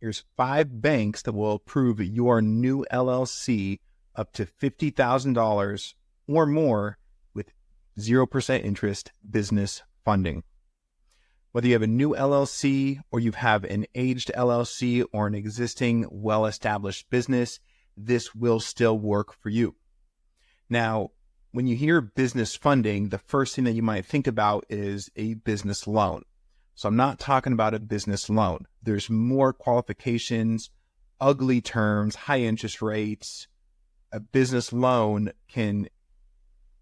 Here's 5 banks that will approve your new LLC up to $50,000 or more with 0% interest business funding. Whether you have a new LLC or you have an aged LLC or an existing well-established business, this will still work for you. Now, when you hear business funding, the first thing that you might think about is a business loan. So I'm not talking about a business loan. There's more qualifications, ugly terms, high interest rates. A business loan can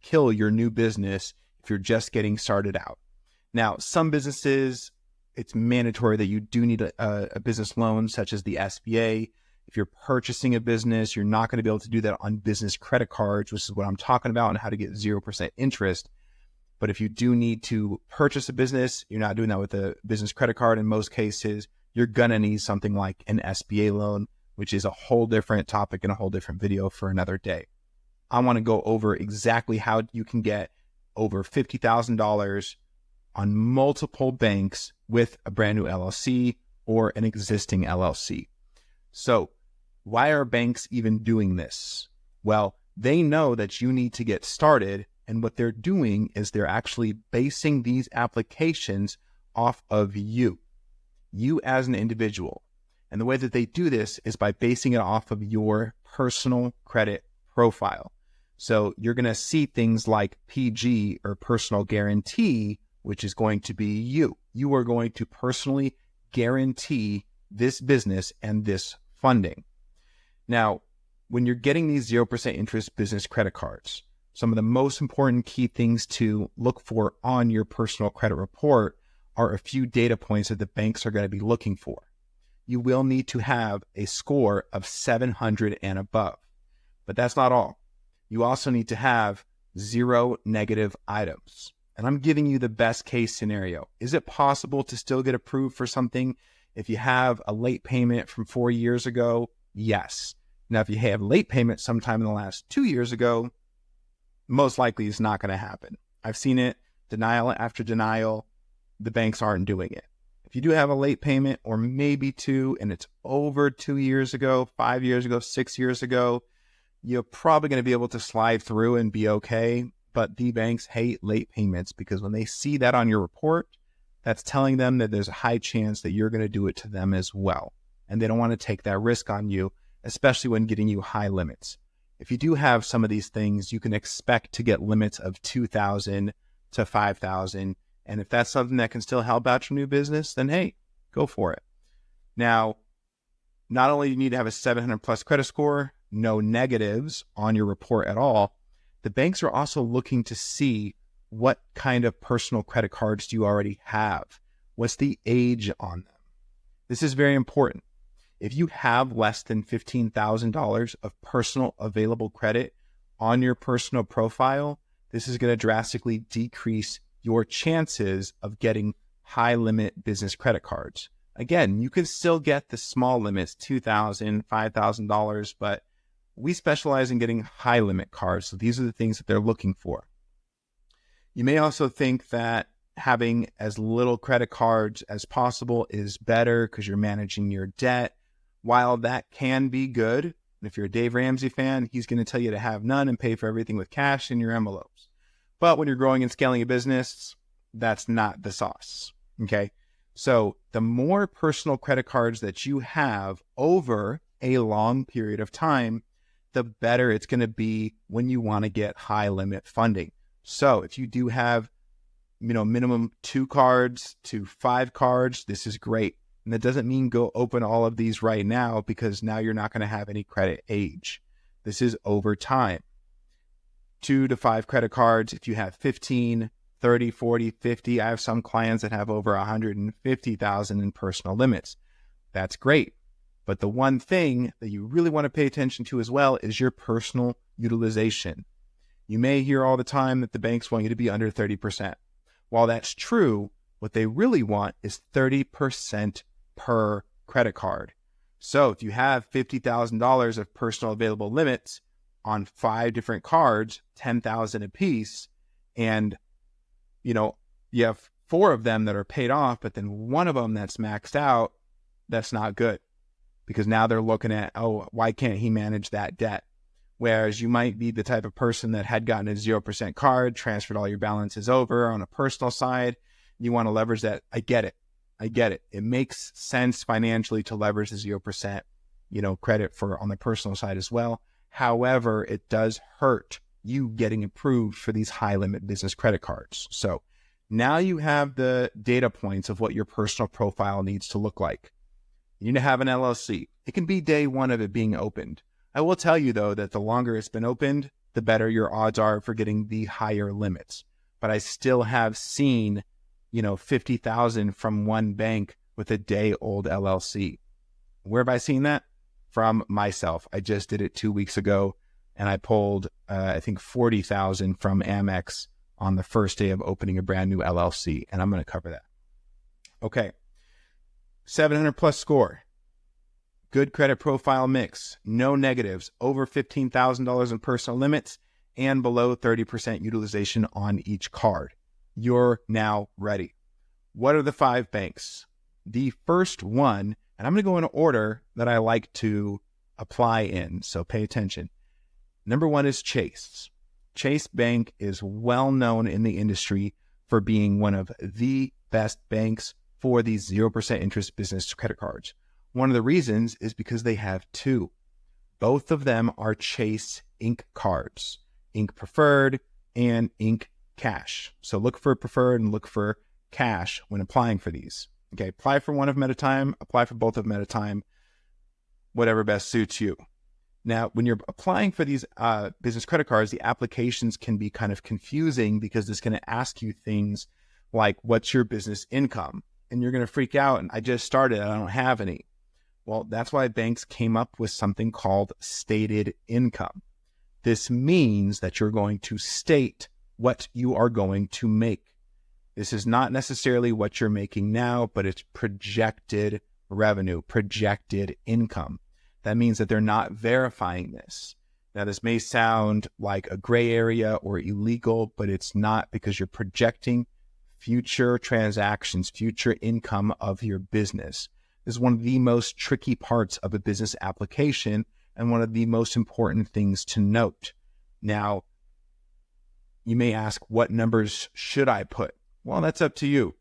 kill your new business if you're just getting started out. Now, some businesses, it's mandatory that you do need a business loan, such as the SBA. If you're purchasing a business, you're not going to be able to do that on business credit cards, which is what I'm talking about, and how to get 0% interest. But if you do need to purchase a business, you're not doing that with a business credit card. In most cases, you're going to need something like an SBA loan, which is a whole different topic and a whole different video for another day. I want to go over exactly how you can get over $50,000 on multiple banks with a brand new LLC or an existing LLC. So why are banks even doing this? Well, they know that you need to get started, and what they're doing is they're actually basing these applications off of you as an individual. And the way that they do this is by basing it off of your personal credit profile. So you're going to see things like PG or personal guarantee, which is going to be you. You are going to personally guarantee this business and this funding. Now, when you're getting these 0% interest business credit cards, some of the most important key things to look for on your personal credit report are a few data points that the banks are going to be looking for. You will need to have a score of 700 and above, but that's not all. You also need to have 0 negative items. And I'm giving you the best case scenario. Is it possible to still get approved for something if you have a late payment from 4 years ago? Yes. Now, if you have late payment sometime in the last 2 years ago, most likely it's not going to happen. I've seen it denial after denial. The banks aren't doing it. If you do have a late payment or maybe 2 and it's over 2 years ago, 5 years ago, 6 years ago, you're probably going to be able to slide through and be okay. But the banks hate late payments because when they see that on your report, that's telling them that there's a high chance that you're going to do it to them as well. And they don't want to take that risk on you, especially when getting you high limits. If you do have some of these things, you can expect to get limits of $2,000 to $5,000. And if that's something that can still help out your new business, then hey, go for it. Now, not only do you need to have a 700 plus credit score, no negatives on your report at all, the banks are also looking to see what kind of personal credit cards do you already have? What's the age on them? This is very important. If you have less than $15,000 of personal available credit on your personal profile, this is going to drastically decrease your chances of getting high limit business credit cards. Again, you can still get the small limits, $2,000, $5,000, but we specialize in getting high limit cards. So these are the things that they're looking for. You may also think that having as little credit cards as possible is better because you're managing your debt. While that can be good, and if you're a Dave Ramsey fan, he's going to tell you to have none and pay for everything with cash in your envelopes. But when you're growing and scaling a business, that's not the sauce. Okay. So the more personal credit cards that you have over a long period of time, the better it's going to be when you want to get high limit funding. So if you do have, minimum 2 cards to 5 cards, this is great. And that doesn't mean go open all of these right now because now you're not going to have any credit age. This is over time. 2 to 5 credit cards. If you have 15, 30, 40, 50, I have some clients that have over 150,000 in personal limits. That's great. But the one thing that you really want to pay attention to as well is your personal utilization. You may hear all the time that the banks want you to be under 30%. While that's true, what they really want is 30% per credit card. So if you have $50,000 of personal available limits on 5 different cards, 10,000 apiece, and you have 4 of them that are paid off, but then one of them that's maxed out, that's not good. because now they're looking at, oh, why can't he manage that debt? Whereas you might be the type of person that had gotten a 0% card, transferred all your balances over on a personal side. You want to leverage that. I get it. It makes sense financially to leverage the 0%, credit for on the personal side as well. However, it does hurt you getting approved for these high limit business credit cards. So now you have the data points of what your personal profile needs to look like. You need to have an LLC. It can be day one of it being opened. I will tell you, though, that the longer it's been opened, the better your odds are for getting the higher limits. But I still have seen, $50,000 from one bank with a day-old LLC. Where have I seen that? From myself. I just did it 2 weeks ago, and I pulled, I think, $40,000 from Amex on the first day of opening a brand new LLC, and I'm going to cover that. Okay, 700 plus score. Good credit profile mix, no negatives, over $15,000 in personal limits, and below 30% utilization on each card. You're now ready. What are the 5 banks? The first one, and I'm going to go in order that I like to apply in, so pay attention. Number 1 is Chase. Chase Bank is well known in the industry for being one of the best banks for these 0% interest business credit cards. One of the reasons is because they have 2. Both of them are Chase Inc. cards, Inc. Preferred and Inc. Cash. So look for Preferred and look for Cash when applying for these. Okay, apply for one of them at a time, apply for both of them at a time, whatever best suits you. Now, when you're applying for these business credit cards, the applications can be kind of confusing because it's going to ask you things like, what's your business income? And you're going to freak out, and I just started, I don't have any. Well, that's why banks came up with something called stated income. This means that you're going to state what you are going to make. This is not necessarily what you're making now, but it's projected revenue, projected income. That means that they're not verifying this. Now, this may sound like a gray area or illegal, but it's not, because you're projecting future transactions, future income of your business. This is one of the most tricky parts of a business application and one of the most important things to note. Now, you may ask, what numbers should I put? Well, that's up to you.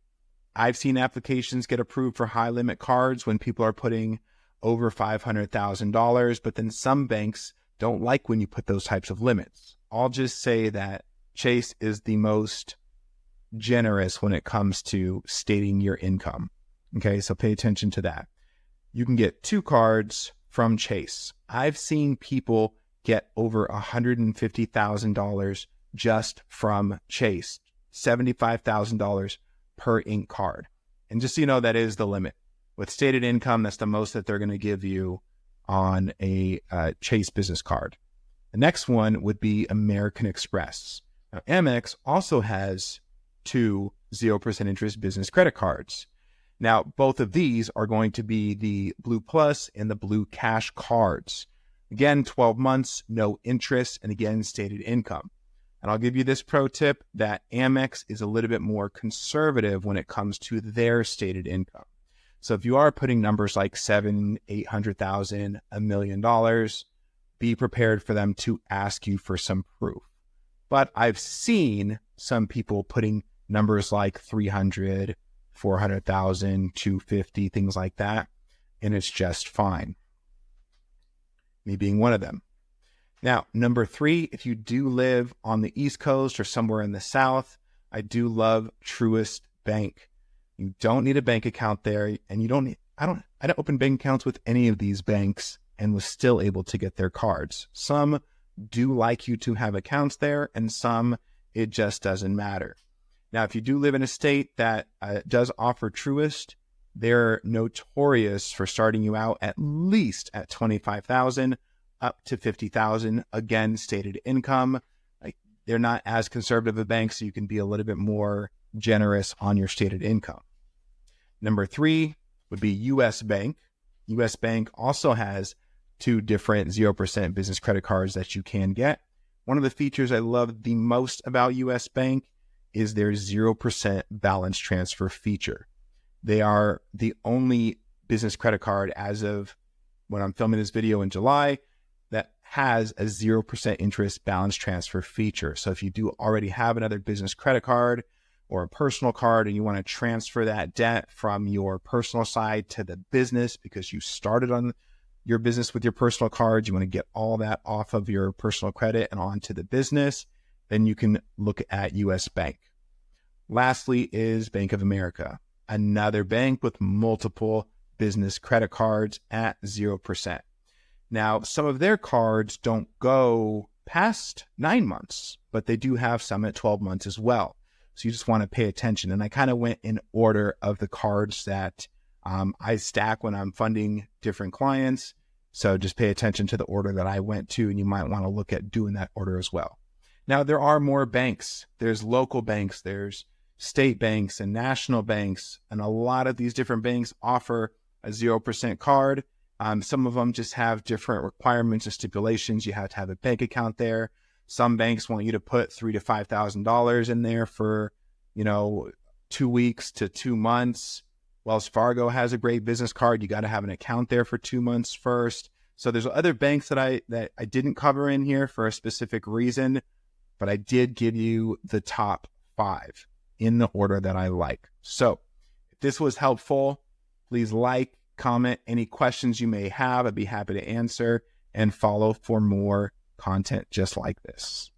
I've seen applications get approved for high limit cards when people are putting over $500,000, but then some banks don't like when you put those types of limits. I'll just say that Chase is the most generous when it comes to stating your income. Okay, so pay attention to that. You can get 2 cards from Chase. I've seen people get over $150,000 just from Chase, $75,000 per Inc. card. And just so you know, that is the limit. With stated income, that's the most that they're going to give you on a Chase business card. The next one would be American Express. Now, Amex also has 2 0% interest business credit cards. Now, both of these are going to be the Blue Plus and the Blue Cash cards. Again, 12 months, no interest, and again, stated income. And I'll give you this pro tip that Amex is a little bit more conservative when it comes to their stated income. So if you are putting numbers like $700,000, $800,000, $1 million, be prepared for them to ask you for some proof. But I've seen some people putting numbers like 300, 400,000, 250, things like that, and it's just fine. Me being one of them. Now, number 3, if you do live on the East Coast or somewhere in the South, I do love Truist Bank. You don't need a bank account there, and I don't open bank accounts with any of these banks and was still able to get their cards. Some do like you to have accounts there, and some it just doesn't matter. Now, if you do live in a state that does offer Truist, they're notorious for starting you out at least at $25,000 up to $50,000. Again, stated income. They're not as conservative a bank, so you can be a little bit more generous on your stated income. Number 3 would be U.S. Bank. U.S. Bank also has 2 different 0% business credit cards that you can get. One of the features I love the most about U.S. Bank is their 0% balance transfer feature. They are the only business credit card as of when I'm filming this video in July, that has a 0% interest balance transfer feature. So if you do already have another business credit card or a personal card and you want to transfer that debt from your personal side to the business because you started on your business with your personal cards, you want to get all that off of your personal credit and onto the business, then you can look at US Bank. Lastly is Bank of America, another bank with multiple business credit cards at 0%. Now, some of their cards don't go past 9 months, but they do have some at 12 months as well. So you just want to pay attention. And I kind of went in order of the cards that I stack when I'm funding different clients. So just pay attention to the order that I went to, and you might want to look at doing that order as well. Now, there are more banks. There's local banks, there's state banks and national banks, and a lot of these different banks offer a 0% card. Some of them just have different requirements and stipulations. You have to have a bank account there. Some banks want you to put $3,000 to $5,000 in there for, 2 weeks to 2 months. Wells Fargo has a great business card. You got to have an account there for 2 months first. So there's other banks that I didn't cover in here for a specific reason, but I did give you the top 5 in the order that I like. So if this was helpful, please like, comment any questions you may have. I'd be happy to answer, and follow for more content just like this.